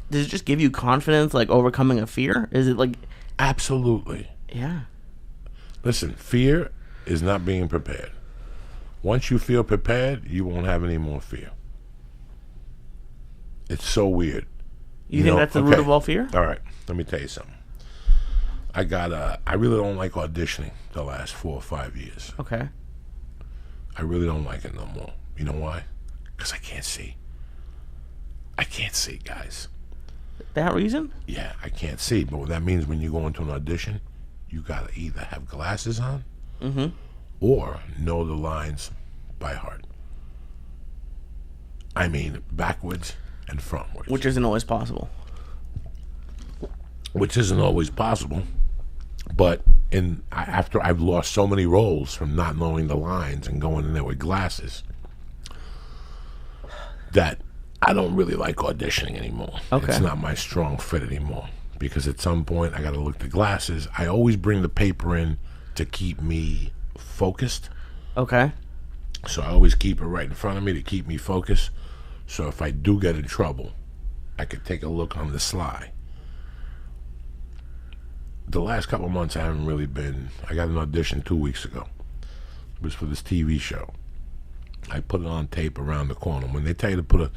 does it just give you confidence, like overcoming a fear? Is it like... Absolutely. Yeah. Listen, fear is not being prepared. Once you feel prepared, you won't have any more fear. It's so weird. You think that's the root of all fear? All right, let me tell you something. I really don't like auditioning the last 4 or 5 years. Okay. I really don't like it no more. You know why? Because I can't see. I can't see, guys. That reason? Yeah, I can't see. But what that means when you go into an audition, you got to either have glasses on or know the lines by heart. I mean, backwards and frontwards. Which isn't always possible. But after I've lost so many roles from not knowing the lines and going in there with glasses, that I don't really like auditioning anymore. Okay. It's not my strong fit anymore. Because at some point I got to look at the glasses. I always bring the paper in to keep me focused. Okay. So I always keep it right in front of me to keep me focused. So if I do get in trouble, I could take a look on the sly. The last couple of months I haven't really been. I got an audition 2 weeks ago. It was for this TV show. I put it on tape around the corner. When they tell you to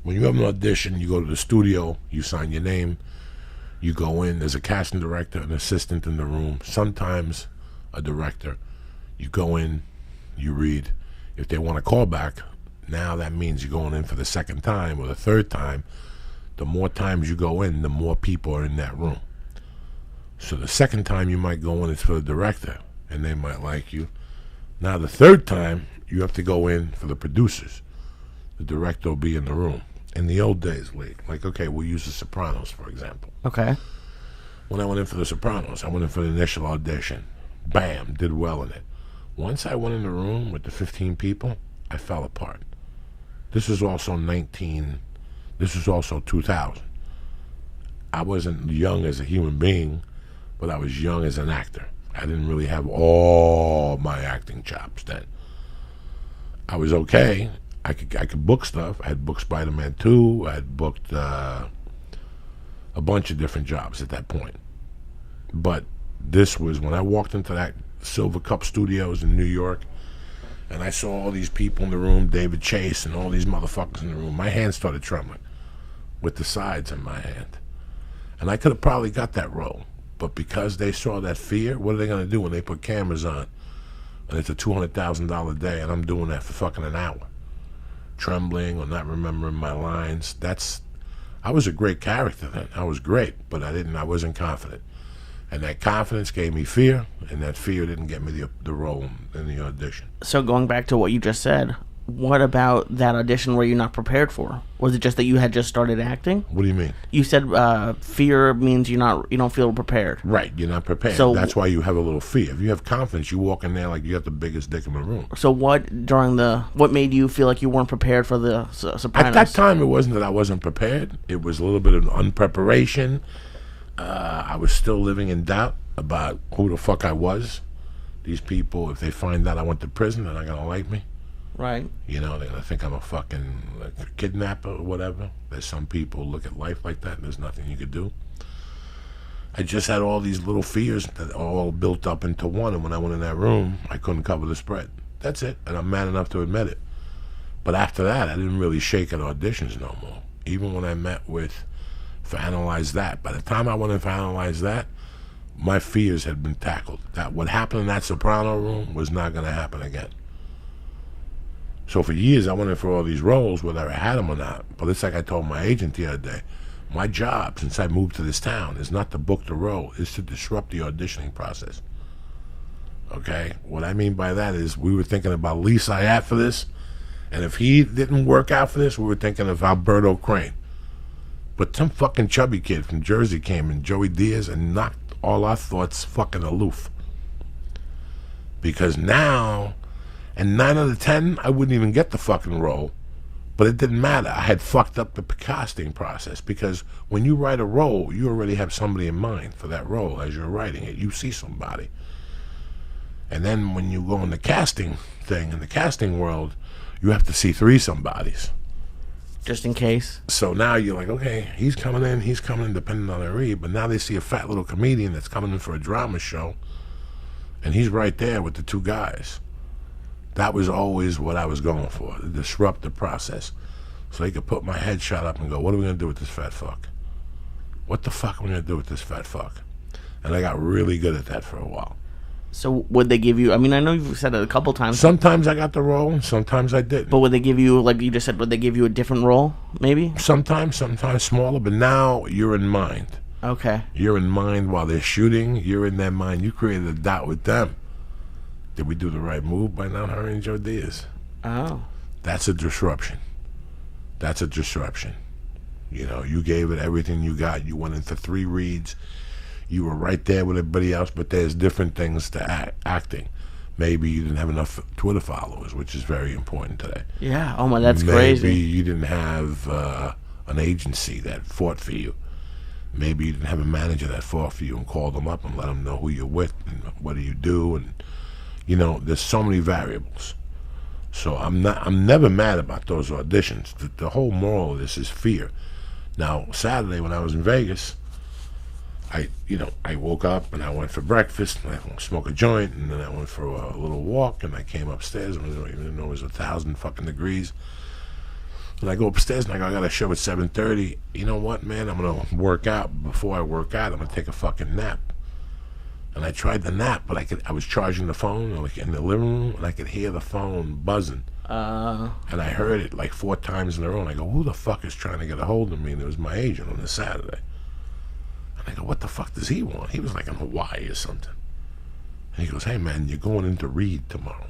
when you have an audition, you go to the studio, you sign your name, you go in, there's a casting director, an assistant in the room, sometimes a director. You go in, you read. If they want a callback, now that means you're going in for the second time or the third time. The more times you go in, the more people are in that room. So the second time you might go in, it's for the director, and they might like you. Now the third time, you have to go in for the producers. The director will be in the room. In the old days, like okay, we'll use The Sopranos, for example. Okay. When I went in for The Sopranos, I went in for the initial audition. Bam, did well in it. Once I went in the room with the 15 people, I fell apart. This was also 2000. I wasn't young as a human being, but I was young as an actor. I didn't really have all my acting chops then. I was okay. I could book stuff. I had booked Spider-Man 2. I had booked a bunch of different jobs at that point. But this was when I walked into that Silver Cup Studios in New York, and I saw all these people in the room, David Chase and all these motherfuckers in the room. My hand started trembling with the sides in my hand. And I could have probably got that role. But because they saw that fear, what are they going to do when they put cameras on? And it's a $200,000 day, and I'm doing that for fucking an hour. Trembling or not remembering my lines. I was a great character then. I was great, but I wasn't confident. And that confidence gave me fear, and that fear didn't get me the role in the audition. So going back to what you just said, what about that audition were you not prepared for? Was it just that you had just started acting? What do you mean? You said fear means you don't feel prepared. Right, you're not prepared. So that's why you have a little fear. If you have confidence, you walk in there like you got the biggest dick in the room. So what made you feel like you weren't prepared for the Sopranos? At that time, it wasn't that I wasn't prepared. It was a little bit of unpreparation. I was still living in doubt about who the fuck I was. These people, if they find out I went to prison, they're not going to like me. Right. You know, they're going to think I'm a fucking kidnapper or whatever. There's some people who look at life like that and there's nothing you could do. I just had all these little fears that all built up into one, and when I went in that room, I couldn't cover the spread. That's it, and I'm man enough to admit it. But after that, I didn't really shake at auditions no more. Even when I met for Analyze That, by the time I went in for Analyze That, my fears had been tackled. That what happened in that Soprano room was not going to happen again. So for years, I went in for all these roles, whether I had them or not. But it's like I told my agent the other day, my job, since I moved to this town, is not to book the role, is to disrupt the auditioning process. Okay? What I mean by that is we were thinking about Lee Syatt for this, and if he didn't work out for this, we were thinking of Alberto Crane. But some fucking chubby kid from Jersey came in, Joey Diaz, and knocked all our thoughts fucking aloof. Because now, and 9 out of 10, I wouldn't even get the fucking role. But it didn't matter. I had fucked up the casting process. Because when you write a role, you already have somebody in mind for that role as you're writing it. You see somebody. And then when you go in the casting thing, in the casting world, you have to see 3 somebodies. Just in case. So now you're like, okay, he's coming in, depending on the read. But now they see a fat little comedian that's coming in for a drama show, and he's right there with the two guys. That was always what I was going for, to disrupt the process. So they could put my headshot up and go, what are we going to do with this fat fuck? What the fuck are we going to do with this fat fuck? And I got really good at that for a while. So would they give you, I mean, I know you've said it a couple times. Sometimes I got the role, sometimes I didn't. But would they give you, like you just said, would they give you a different role, maybe? Sometimes smaller, but now you're in mind. Okay. You're in mind while they're shooting. You're in their mind. You created a dot with them. Did we do the right move by not hiring Joe Diaz? Oh. That's a disruption. That's a disruption. You know, you gave it everything you got. You went into 3 reads. You were right there with everybody else, but there's different things to acting. Maybe you didn't have enough Twitter followers, which is very important today. Yeah. Oh my, that's Maybe crazy. Maybe you didn't have an agency that fought for you. Maybe you didn't have a manager that fought for you and called them up and let them know who you're with and what do you do. And, you know, there's so many variables. So I'm never mad about those auditions. The whole moral of this is fear. Now, Saturday when I was in Vegas, I woke up and I went for breakfast and I smoked a joint and then I went for a little walk and I came upstairs and even though it was 1,000 fucking degrees. And I go upstairs and I got a show at 7:30. You know what, man? I'm gonna work out. Before I work out, I'm gonna take a fucking nap. And I tried the nap, but I was charging the phone like in the living room and I could hear the phone buzzing. And I heard it like 4 times in a row. And I go, who the fuck is trying to get a hold of me? And it was my agent on the Saturday. I go, what the fuck does he want? He was like in Hawaii or something. And he goes, hey man, you're going into Reed tomorrow.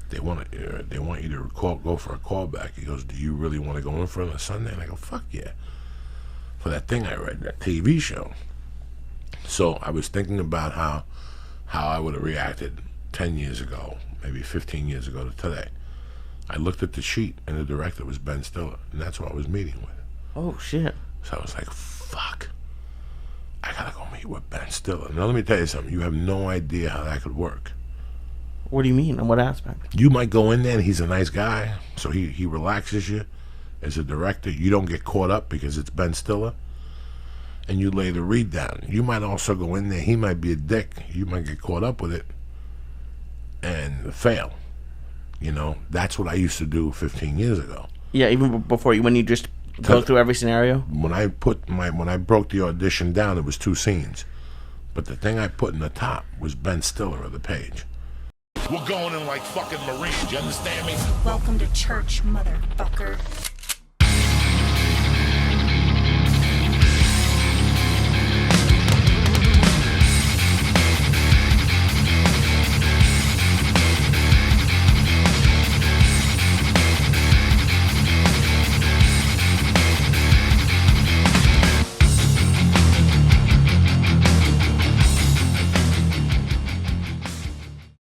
They want you to go for a callback. He goes, do you really want to go in for it on Sunday? And I go, fuck yeah. For that thing I read, that TV show. So I was thinking about how I would have reacted 10 years ago, maybe 15 years ago to today. I looked at the sheet and the director was Ben Stiller, and that's who I was meeting with. Oh shit. So I was like, fuck, I gotta go meet with Ben Stiller. Now let me tell you something, you have no idea how that could work. What do you mean? In what aspect? You might go in there and he's a nice guy, so he relaxes you as a director. You don't get caught up because it's Ben Stiller, and you lay the read down. You might also go in there, he might be a dick, you might get caught up with it and fail. You know, that's what I used to do 15 years ago. Yeah, even before when you just go through every scenario? When I broke the audition down, it was 2 scenes. But the thing I put in the top was Ben Stiller of the page. We're going in like fucking Marines, you understand me? Welcome to church, motherfucker.